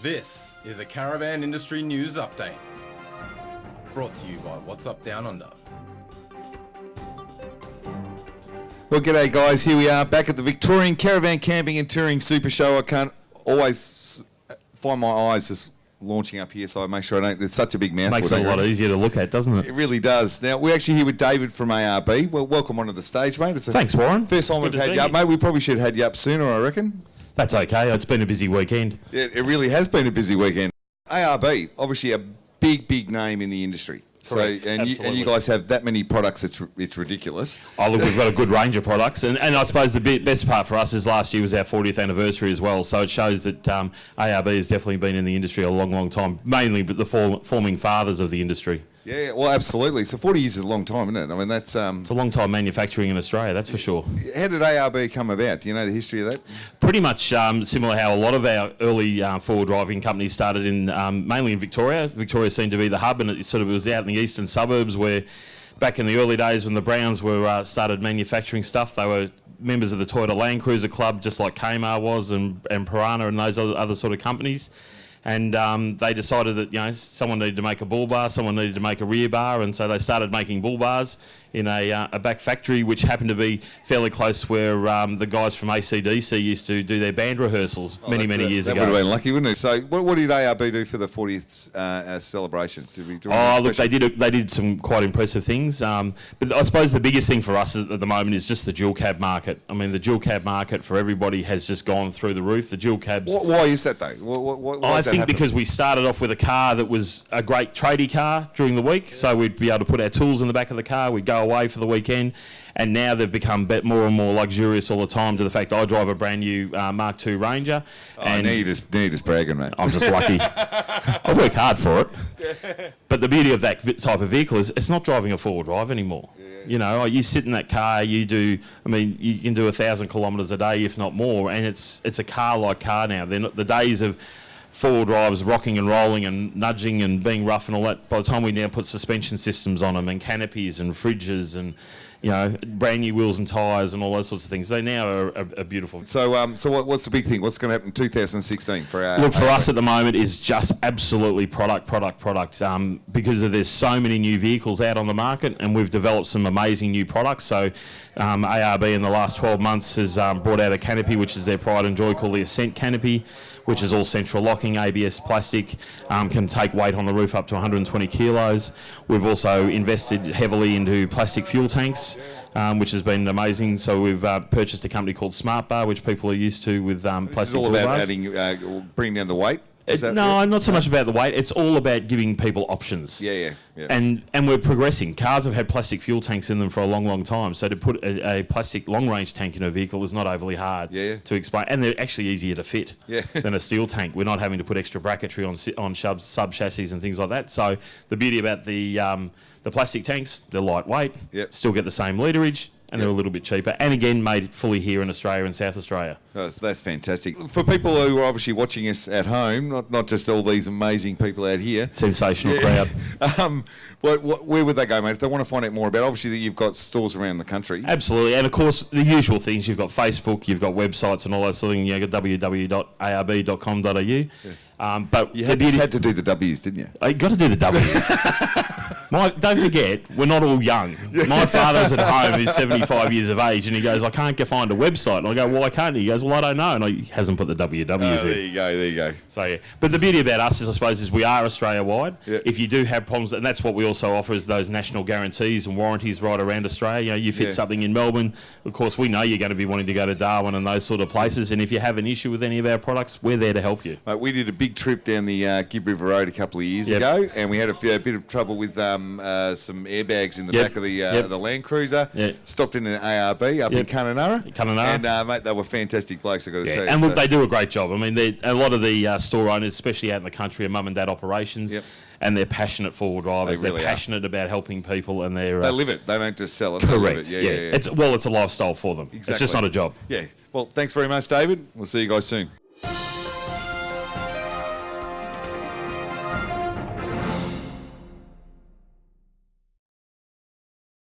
This is a Caravan Industry News Update, brought to you by Whats Up Downunder. Well, g'day guys, here we are back at the Victorian Caravan Camping and Touring Supershow. I can't always find my eyes just launching up here, so I make sure I don't. It's such a big mouthful. Makes it a lot easier to look at, doesn't it? It really does. Now, we're actually here with David from ARB. Well, welcome onto the stage, mate. Thanks, Warren. First time we've had you up, mate. We probably should have had you up sooner, I reckon. That's okay. It's been a busy weekend. It really has been a busy weekend. ARB, obviously a big name in the industry. Correct. So, and you guys have that many products, it's ridiculous. Oh, look, we've got a good range of products. And I suppose the best part for us is last year was our 40th anniversary as well. So it shows that ARB has definitely been in the industry a long time, mainly the forming fathers of the industry. Yeah, well, absolutely. So 40 years is a long time, isn't it? I mean, that's... It's a long time manufacturing in Australia, that's for sure. How did ARB come about? Do you know the history of that? Pretty much similar how a lot of our early forward driving companies started in mainly in Victoria. Victoria seemed to be the hub, and it sort of was out in the eastern suburbs where back in the early days when the Browns were started manufacturing stuff, they were members of the Toyota Land Cruiser Club, just like Kmart was and Piranha and those other sort of companies. And they decided that someone needed to make a bull bar, someone needed to make a rear bar, and so they started making bull bars in a back factory, which happened to be fairly close where the guys from AC/DC used to do their band rehearsals many years ago. That would have been lucky, wouldn't it? So what did ARB do for the 40th celebrations? Look, they did some quite impressive things. But I suppose the biggest thing for us at the moment is just the dual cab market. I mean, the dual cab market for everybody has just gone through the roof. The dual cabs. Why is that though? Why I think because we started off with a car that was a great tradie car during the week, so we'd be able to put our tools in the back of the car, we'd go away for the weekend, and now they've become more and more luxurious all the time, to the fact I drive a brand new Mark II Ranger. And you're just bragging, mate. I'm just lucky. I work hard for it. But the beauty of that type of vehicle is it's not driving a four-wheel drive anymore. You sit in that car, you can do 1,000 kilometres a day, if not more, and it's a car-like car now. They're not, the days of four-wheel drives rocking and rolling and nudging and being rough and all that, by the time we now put suspension systems on them and canopies and fridges and brand new wheels and tyres and all those sorts of things, they now are beautiful. So what's the big thing? What's going to happen in 2016 for our... Look, for us at the moment is just absolutely product. Because there's so many new vehicles out on the market, and we've developed some amazing new products. So ARB in the last 12 months has brought out a canopy, which is their pride and joy, called the Ascent Canopy, which is all central locking, ABS plastic, can take weight on the roof up to 120 kilos. We've also invested heavily into plastic fuel tanks, which has been amazing. So we've purchased a company called Smartbar, which people are used to with plastic This is all about bringing down the weight? Not so much about the weight. It's all about giving people options. Yeah. And we're progressing. Cars have had plastic fuel tanks in them for a long time. So to put a plastic long-range tank in a vehicle is not overly hard to explain. And they're actually easier to fit than a steel tank. We're not having to put extra bracketry on sub chassis and things like that. So the beauty about the plastic tanks, they're lightweight, still get the same literage, and they're a little bit cheaper. And again, made fully here in Australia and South Australia. Oh, so that's fantastic. For people who are obviously watching us at home, not just all these amazing people out here. Sensational crowd. Where would they go, mate, if they want to find out more about it? Obviously, you've got stores around the country. Absolutely. And of course, the usual things. You've got Facebook, you've got websites and all those sort of things. You've got www.arb.com.au. But you had to do the W's, didn't you? You got to do the W's. Don't forget, we're not all young. My father's at home, who's 75 years of age, and he goes, I can't find a website. And I go, why can't he? He goes, well, I don't know. And he hasn't put the WWs in. There you go. So, yeah. But the beauty about us, I suppose, is we are Australia-wide. Yeah. If you do have problems, and that's what we also offer, is those national guarantees and warranties right around Australia. You fit something in Melbourne, of course, we know you're going to be wanting to go to Darwin and those sort of places. And if you have an issue with any of our products, we're there to help you. Mate, we did a big trip down the Gibb River Road a couple of years ago, and we had a bit of trouble with some airbags in the back of the Land Cruiser. Stopped in an ARB up in Kununurra. And mate, they were fantastic blokes, I've got to tell you. And look, they do a great job. I mean, a lot of the store owners, especially out in the country, are mum and dad operations. And they're passionate four-wheel drivers. They're passionate about helping people, and they live it. They don't just sell it. Correct. They live it. It's a lifestyle for them. Exactly. It's just not a job. Yeah. Well, thanks very much, David. We'll see you guys soon.